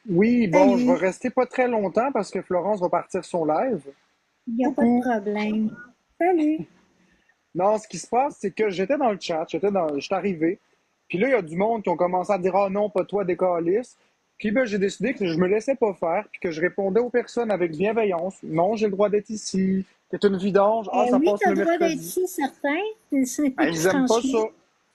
Oui, bon, je vais Salut, rester pas très longtemps parce que Florence va partir son live. il n'y a pas de Coucou. problème. Salut. Non, ce qui se passe, c'est que j'étais dans le chat, j'étais arrivé. Puis là, il y a du monde qui ont commencé à dire ah non, pas toi, décaliste. Puis ben, j'ai décidé que je me laissais pas faire, puis que je répondais aux personnes avec bienveillance. Non, j'ai le droit d'être ici. T'es une vidange. Ah, ça Oui, passe tu as le le droit d'être mercredi. ici, certain. Ben, ils aiment pas Franchement. ça.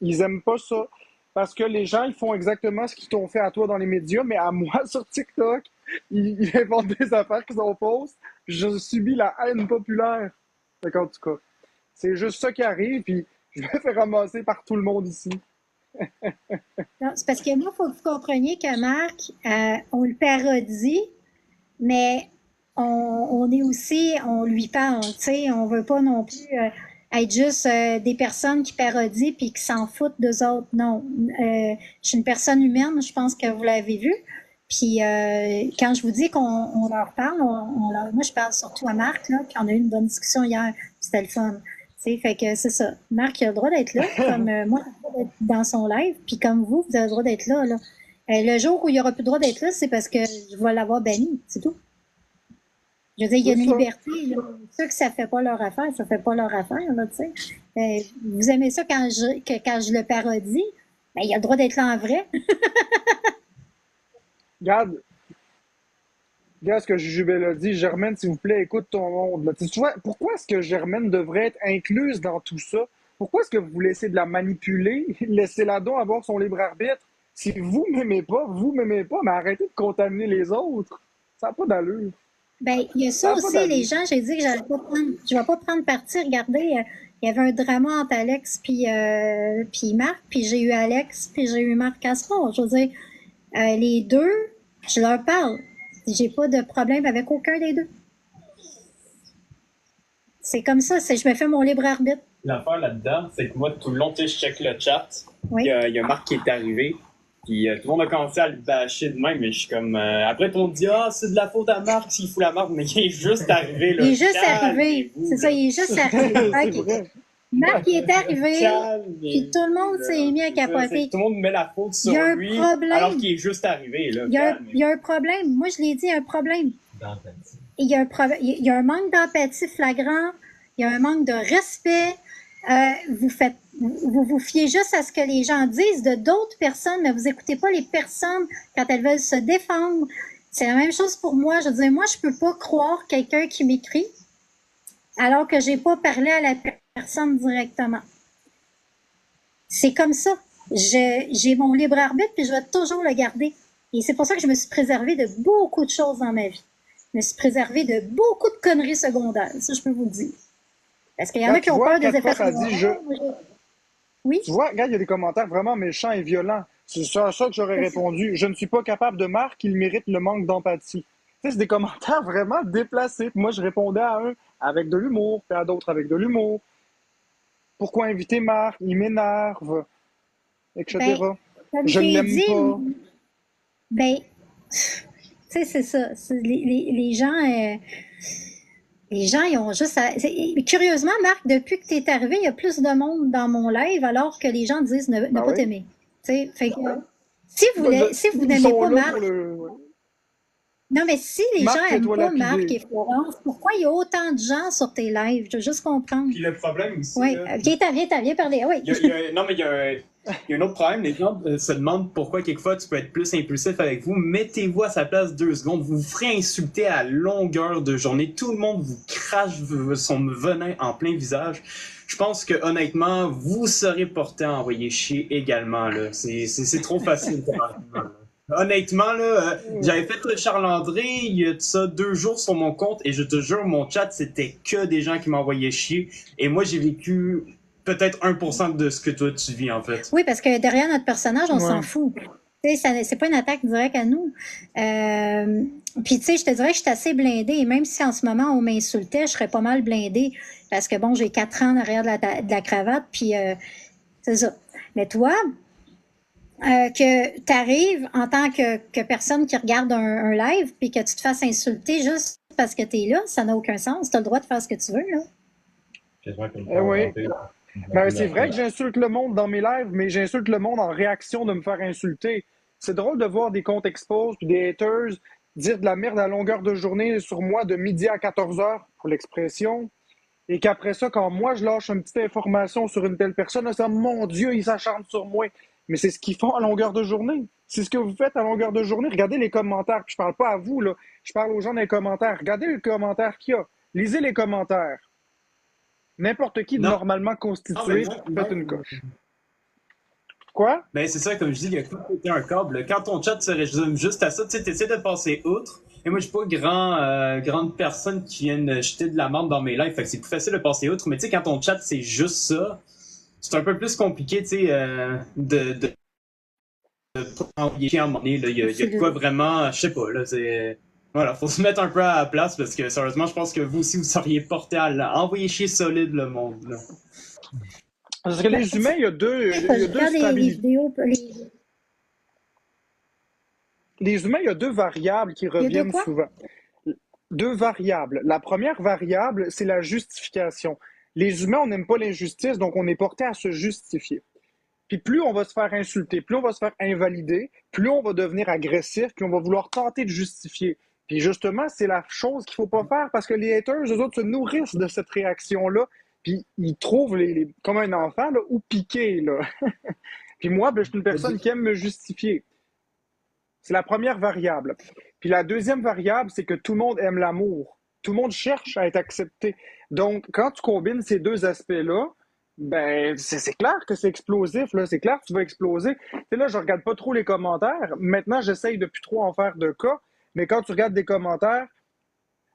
Ils aiment pas ça. Parce que les gens, ils font exactement ce qu'ils t'ont fait à toi dans les médias, mais à moi sur TikTok, ils inventent des affaires qu'ils ont fausses. Je subis la haine populaire. Fait qu'en tout cas, c'est juste ça qui arrive, puis je me fais ramasser par tout le monde ici. Non, c'est parce que moi, il faut que vous compreniez que Marc, on le parodie, mais on est aussi, on lui parle, tu sais, on veut pas non plus être juste des personnes qui parodient puis qui s'en foutent d'eux autres. Non, je suis une personne humaine, je pense que vous l'avez vu. Puis quand je vous dis qu'on leur parle, moi je parle surtout à Marc, là, puis on a eu une bonne discussion hier, puis c'était le fun. Tu sais, fait que c'est ça. Marc il a le droit d'être là, comme moi j'ai le droit d'être dans son live, puis comme vous avez le droit d'être là, là. Le jour où il n'y aura plus le droit d'être là, c'est parce que je vais l'avoir banni, c'est tout. Je veux dire, il y a C'est une ça. liberté. Là. Ceux que ça fait pas leur affaire, ça fait pas leur affaire, là, tu sais. Vous aimez ça quand je le parodie? Ben, il a le droit d'être là en vrai. Regarde, regarde ce que Jujubel a dit. Germaine, s'il vous plaît, écoute ton monde. Là. Tu vois, pourquoi est-ce que Germaine devrait être incluse dans tout ça? Pourquoi est-ce que vous laissez de la manipuler? Laissez-la donc avoir son libre arbitre. Si vous m'aimez pas, mais arrêtez de contaminer les autres. Ça n'a pas d'allure. Ben, il y a Ça ça n'a pas aussi, les d'allure. gens, j'ai dit que je vais pas prendre parti. Regardez, il y avait un drama entre Alex puis Marc, puis j'ai eu Alex, puis j'ai eu Marc Casseron. Je veux dire, les deux, je leur parle. J'ai pas de problème avec aucun des deux. C'est comme ça, je me fais mon libre arbitre. L'affaire là-dedans, c'est que moi, tout le long, tu sais, je check le chat. Oui. Il y a Marc qui est arrivé. Puis tout le monde a commencé à le bâcher de même, mais je suis comme. Après, tout le monde dit ah, c'est de la faute à Marc s'il fout la marque, mais il est juste arrivé, Il là. est juste arrivé. Calmez-vous, C'est ça, là. il est juste arrivé. C'est OK. vrai. Marc, il est arrivé, puis tout le Calmez-vous, monde s'est là. mis à C'est ça, c'est que capoter. tout le monde met la faute Il y sur a un lui, alors problème. qu'il est juste arrivé, là. Il y a Calmez-vous. un problème. Moi, je l'ai dit, il y a un problème. Il y a un problème. Il y a un manque d'empathie flagrant. Il y a un manque de respect. Vous fiez juste à ce que les gens disent de d'autres personnes, mais vous écoutez pas les personnes quand elles veulent se défendre. C'est la même chose pour moi. Je veux dire, moi, je peux pas croire quelqu'un qui m'écrit alors que j'ai pas parlé à la personne directement. C'est comme ça. J'ai mon libre arbitre, puis je vais toujours le garder. Et c'est pour ça que je me suis préservée de beaucoup de choses dans ma vie. Je me suis préservée de beaucoup de conneries secondaires, ça je peux vous le dire. Parce qu'il y en Regarde, a qui tu ont vois, peur des quatre effets fois, ça dit je. secondaires. Oui, Tu vois, regarde, il y a des commentaires vraiment méchants et violents. C'est à ça que j'aurais répondu. Je ne suis pas capable de Marc, il mérite le manque d'empathie. Tu sais, c'est des commentaires vraiment déplacés. Moi, je répondais à un avec de l'humour, puis à d'autres avec de l'humour. Pourquoi inviter Marc? Il m'énerve, ben, etc. comme Je j'ai l'aime dit, pas. ben, tu sais, c'est ça. Les gens, ils ont juste curieusement, Marc, depuis que tu es arrivé, il y a plus de monde dans mon live, alors que les gens disent ne Ben pas oui. t'aimer. Tu sais, fait que, si vous Ils n'aimez sont pas là Marc, pour le. Ouais. non, mais si les gens Marc, aiment fais-toi pas Marc lapider. et Florence, pourquoi il y a autant de gens sur tes lives? Je veux juste comprendre. Puis le problème aussi, Oui, là, viens parler. Ah oui. non, mais il y a un autre problème. Les gens se demandent pourquoi, quelquefois, tu peux être plus impulsif avec vous. Mettez-vous à sa place 2 secondes. Vous vous ferez insulter à longueur de journée. Tout le monde vous crache son venin en plein visage. Je pense que, honnêtement, vous serez porté à envoyer chier également, là. C'est trop facile comme argument, là. Honnêtement, là, j'avais fait le Charles-André il y a de ça 2 jours sur mon compte et je te jure, mon chat, c'était que des gens qui m'envoyaient chier. Et moi, j'ai vécu peut-être 1% de ce que toi tu vis en fait. Oui, parce que derrière notre personnage, on s'en Ouais. fout. Tu sais, c'est pas une attaque directe à nous. Euh, Puis, tu sais, je te dirais que je suis assez blindée. Et même si en ce moment, on m'insultait, je serais pas mal blindée. Parce que, bon, j'ai 4 ans derrière de la cravate. Puis, c'est ça. Mais toi, que tu arrives en tant que personne qui regarde un live, puis que tu te fasses insulter juste parce que tu es là, ça n'a aucun sens. Tu as le droit de faire ce que tu veux, là. Eh oui. Ben, c'est vrai que j'insulte le monde dans mes lives, mais j'insulte le monde en réaction de me faire insulter. c'est drôle de voir des comptes expos puis des haters dire de la merde à longueur de journée sur moi de midi à 14 heures, pour l'expression, et qu'après ça, quand moi je lâche une petite information sur une telle personne, là, c'est mon Dieu, ils s'acharnent sur moi. Mais c'est ce qu'ils font à longueur de journée. C'est ce que vous faites à longueur de journée. Regardez les commentaires. Puis je parle pas à vous, là. Je parle aux gens dans les commentaires. Regardez les commentaires qu'il y a. Lisez les commentaires. N'importe qui de Non, normalement non, mais constitué, moi, faites une coche. Quoi? ben c'est ça, comme je dis, il y a tout côté un câble. Quand ton chat se résume juste à ça, tu sais, t'essaies de passer outre. Et moi, je suis pas grande personne qui vienne jeter de la merde dans mes lives, fait que c'est plus facile de passer outre. Mais tu sais, quand ton chat, c'est juste ça, c'est un peu plus compliqué, tu sais, de envoyer à un moment donné, là. Il y a de quoi vraiment, je sais pas, là, c'est... Voilà, faut se mettre un peu à la place, parce que sérieusement, je pense que vous aussi, vous seriez porté à envoyer chier solide le monde, là. Parce que les humains, il y a deux Regarde les stabilités. vidéos, Les humains, il y a deux variables qui il y a de reviennent quoi? souvent. Deux variables. La première variable, c'est la justification. Les humains, on n'aime pas l'injustice, donc on est porté à se justifier. Puis plus on va se faire insulter, plus on va se faire invalider, plus on va devenir agressif, puis on va vouloir tenter de justifier. Puis justement, c'est la chose qu'il faut pas faire parce que les haters, eux autres, se nourrissent de cette réaction-là, puis ils trouvent comme un enfant, là, où piquer, là. Puis moi, ben, je suis une personne qui aime me justifier. C'est la première variable. Puis la deuxième variable, c'est que tout le monde aime l'amour. Tout le monde cherche à être accepté. Donc, quand tu combines ces deux aspects-là, ben, c'est clair que c'est explosif, là. C'est clair que tu vas exploser. Tu sais, là, je regarde pas trop les commentaires. Maintenant, j'essaye de plus trop en faire de cas. Mais quand tu regardes des commentaires,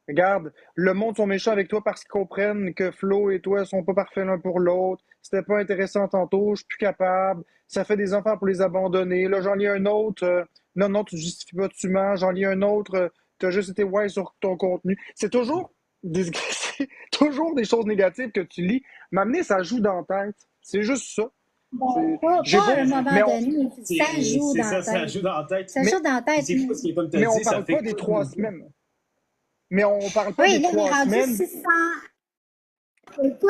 regarde, le monde sont méchants avec toi parce qu'ils comprennent que Flo et toi sont pas parfaits l'un pour l'autre. C'était pas intéressant tantôt, je suis plus capable. Ça fait des enfants pour les abandonner. Là, j'en lis un autre. Non, non, tu ne justifies pas, tu mens. J'en lis un autre. Tu as juste été wise sur ton contenu. C'est toujours c'est toujours des choses négatives que tu lis. M'amener, ça joue dans la tête. C'est juste ça. Bon, J'ai pas à beau, un moment mais donné, ça joue C'est dans ça, la ça tête. joue dans la tête. Ça joue dans la tête. C'est fou, ce qui est comme tu as mais on dit, ça parle fait pas des 3 semaines. Mais on parle pas Oui, des là, il est 3 rendu semaines. 600. Écoute,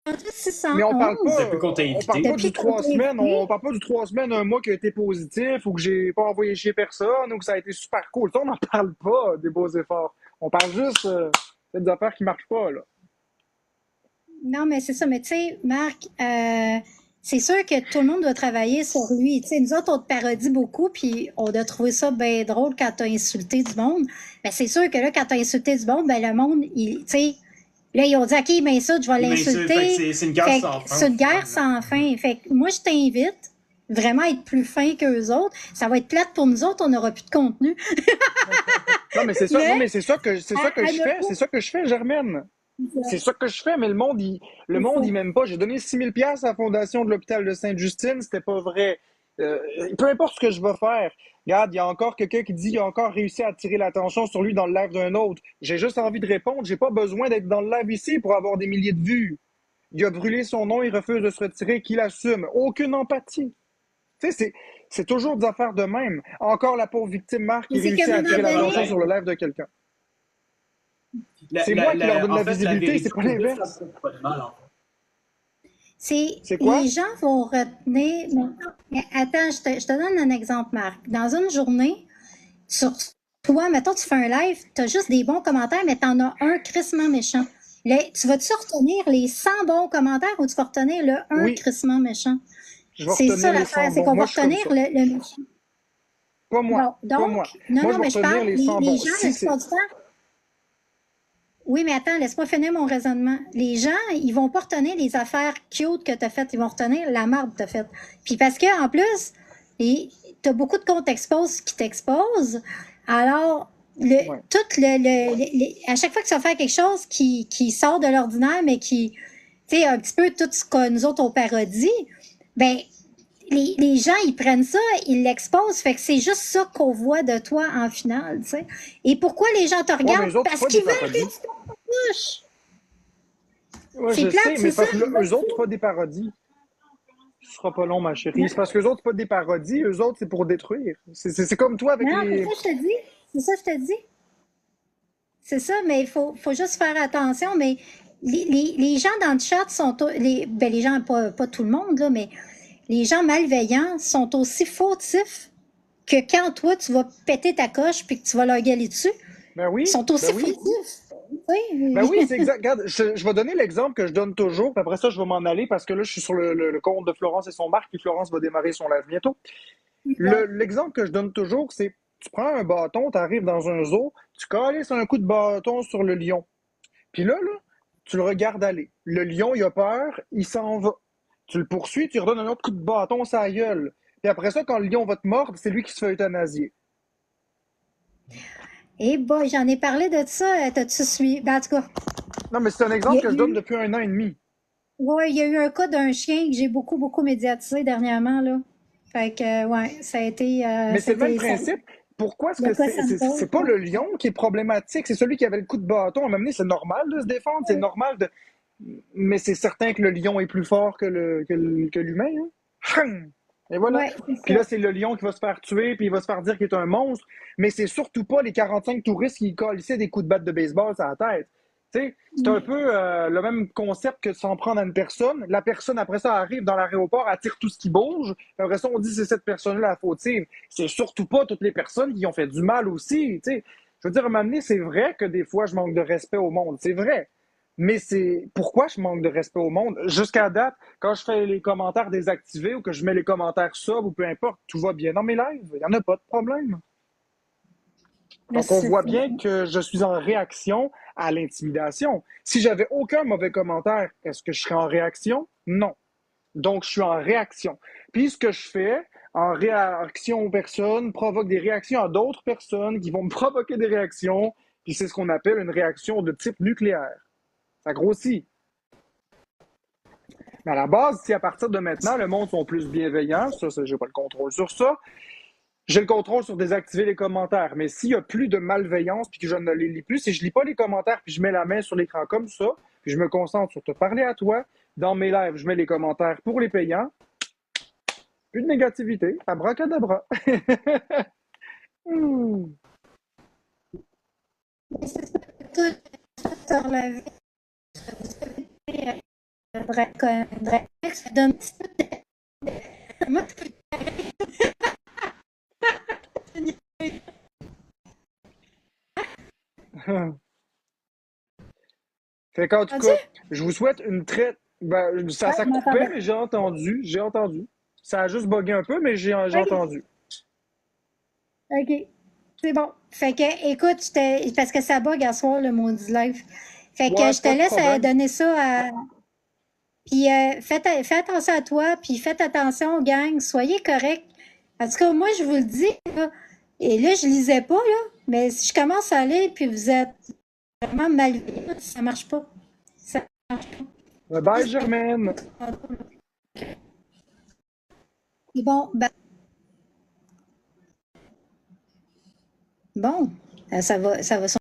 il est rendu Mais on parle 611. pas, depuis qu'on t'a on parle invité. pas du Depuis qu'on 3 t'a semaines, invité. on parle pas du 3 semaines, un mois qui a été positif ou que j'ai pas envoyé chez personne ou que ça a été super cool. Ça, on n'en parle pas des beaux efforts. On parle juste des affaires qui marchent pas, là. Non, mais c'est ça. Mais tu sais, Marc, c'est sûr que tout le monde doit travailler sur lui. Tu sais, nous autres, on te parodie beaucoup, puis on a trouvé ça bien drôle quand t'as insulté du monde. Ben, c'est sûr que là, quand t'as insulté du monde, ben, le monde, tu sais, là, ils ont dit, OK, il m'insulte, je vais Il m'insulte, fait que l'insulter. c'est une guerre Fait sans que fin. c'est une guerre sans fin. Fait que moi, je t'invite vraiment à être plus fin qu'eux autres. Ça va être plate pour nous autres, on n'aura plus de contenu. Non, mais c'est ça, non, Mais mais c'est ça que je fais, c'est ça que je fais, Germaine. C'est ça que je fais, mais le il monde, il faut. m'aime pas. J'ai donné 6 000 $ à la fondation de l'hôpital de Sainte-Justine, c'était pas vrai. Peu importe ce que je vais faire. Regarde, il y a encore quelqu'un qui dit qu'il a encore réussi à attirer l'attention sur lui dans le live d'un autre. J'ai juste envie de répondre. J'ai pas besoin d'être dans le live ici pour avoir des milliers de vues. Il a brûlé son nom, il refuse de se retirer, qu'il assume. Aucune empathie. Tu sais, c'est toujours des affaires de même. Encore la pauvre victime Marc Mais qui c'est réussit qu'à à un attirer moment donné, l'attention sur le live de quelqu'un. La, C'est la, moi qui leur donne en la fait, la visibilité, vérité, c'est pas c'est juste l'inverse. ça, pas de mal, en fait. C'est quoi? les gens vont retenir. Mais attends, je te donne un exemple, Marc. Dans une journée, sur toi, mettons, tu fais un live, tu as juste des bons commentaires, mais tu en as un crissement méchant. Tu vas-tu retenir les 100 bons commentaires ou tu vas retenir le un Oui, crissement méchant? je vais C'est ça retenir les l'affaire, 100 c'est bons. qu'on va Moi, je suis comme retenir ça. le méchant. Pas moi. Bon, Pas moi. donc, non, Moi, non, je vais mais je retenir parle, les 100 les bons. gens, Si la c'est... plupart du temps, oui, mais attends, laisse-moi finir mon raisonnement. Les gens, ils vont pas retenir les affaires cute que t'as faites, ils vont retenir la marde que t'as faite. Puis parce que en plus, t'as beaucoup de comptes expose qui t'exposent. Alors, Ouais. à chaque fois que tu vas faire quelque chose qui sort de l'ordinaire, mais qui, tu sais, un petit peu tout ce que nous autres on parodie, ben, les gens, ils prennent ça, ils l'exposent, fait que c'est juste ça qu'on voit de toi en finale, tu sais. Et pourquoi les gens te Ouais, mais regardent? eux autres, c'est Parce pas des qu'ils veulent que parodies. tu touches. Ouais, C'est je plate, sais, c'est mais ça? parce que là, eux autres, c'est pas des parodies. Ce sera pas long, ma chérie. Non, C'est parce qu'eux autres, c'est pas des parodies. Eux autres, c'est pour détruire. C'est comme toi avec non, c'est les... ça que je te dis. C'est ça que je te dis. C'est ça, mais il faut juste faire attention. Mais les gens dans le chat sont... les gens, pas tout le monde, là, mais les gens malveillants sont aussi fautifs que quand toi, tu vas péter ta coche puis que tu vas leur gueuler dessus, Ben ils oui, sont aussi ben oui. fautifs. Ben Oui. oui, c'est exact. Regarde, je vais donner l'exemple que je donne toujours, puis après ça, je vais m'en aller parce que là, je suis sur le compte de Florence et son Marc, puis Florence va démarrer son live bientôt. L'exemple que je donne toujours, c'est tu prends un bâton, tu arrives dans un zoo, tu calisses un coup de bâton sur le lion. Puis là, tu le regardes aller. Le lion, il a peur, il s'en va. Tu le poursuis, tu lui redonnes un autre coup de bâton, ça gueule. Puis après ça, quand le lion va te mordre, c'est lui qui se fait euthanasier. Et boy, j'en ai parlé de ça. T'as-tu suivi? Ben, en tout cas, Non, mais c'est un il y exemple a que je donne eu, depuis 1 an et demi. ouais, il y a eu un cas d'un chien que j'ai beaucoup, beaucoup médiatisé dernièrement, là. Fait que, ouais, Mais c'est le même principe. Pourquoi est-ce le que cas c'est Santos, pas là. le lion qui est problématique, c'est celui qui avait le coup de bâton. À un moment donné, c'est normal de se défendre, c'est normal de. Mais c'est certain que le lion est plus fort que l'humain. Hein? Et voilà. Ouais, c'est Puis ça. là, c'est le lion qui va se faire tuer, puis il va se faire dire qu'il est un monstre. Mais c'est surtout pas les 45 touristes qui colissaient des coups de batte de baseball sur la tête. Tu sais, c'est un peu le même concept que de s'en prendre à une personne. La personne, après ça, arrive dans l'aéroport, attire tout ce qui bouge. Après ça, on dit c'est cette personne-là la fautive. C'est surtout pas toutes les personnes qui ont fait du mal aussi. Tu sais. Je veux dire, à un moment donné, c'est vrai que des fois, je manque de respect au monde. C'est vrai. Mais c'est pourquoi je manque de respect au monde. Jusqu'à date, quand je fais les commentaires désactivés ou que je mets les commentaires sub ou peu importe, tout va bien dans mes lives. Il n'y en a pas de problème. Mais Donc, on c'est voit ça. bien que je suis en réaction à l'intimidation. Si j'avais aucun mauvais commentaire, est-ce que je serais en réaction? Non. Donc, je suis en réaction. Puis, ce que je fais en réaction aux personnes provoque des réactions à d'autres personnes qui vont me provoquer des réactions. Puis, c'est ce qu'on appelle une réaction de type nucléaire. Ça grossit. Mais à la base, si à partir de maintenant, le monde sont plus bienveillants, ça j'ai pas le contrôle sur ça, j'ai le contrôle sur désactiver les commentaires. Mais s'il y a plus de malveillance puis que je ne les lis plus, si je lis pas les commentaires puis je mets la main sur l'écran comme ça, puis je me concentre sur te parler à toi, dans mes lives, je mets les commentaires pour les payants, plus de négativité, abracadabra. Hmm. Mais c'est ça. Tout sur la vie, un vrai texte, ça donne un petit peu de... Moi, Fait qu'en tout entendu? cas, je vous souhaite une très. Ben, ça, Ouais, ça je m'entends coupait, bien. mais j'ai entendu. J'ai entendu. Ça a juste bugué un peu, mais j'ai OK, entendu. OK. C'est bon. Fait que, écoute, parce que ça bug à soir, le maudit live. Fait que Ouais, je te pas de laisse problème. donner ça à... Puis fais attention à toi, puis faites attention, gang. Soyez corrects. En tout cas, moi, je vous le dis, là, et là, je lisais pas, là, mais si je commence à lire, puis vous êtes vraiment malveillant, ça marche pas. Ça marche pas. Bye bye, Germaine. C'est bon, ben, bon, ça va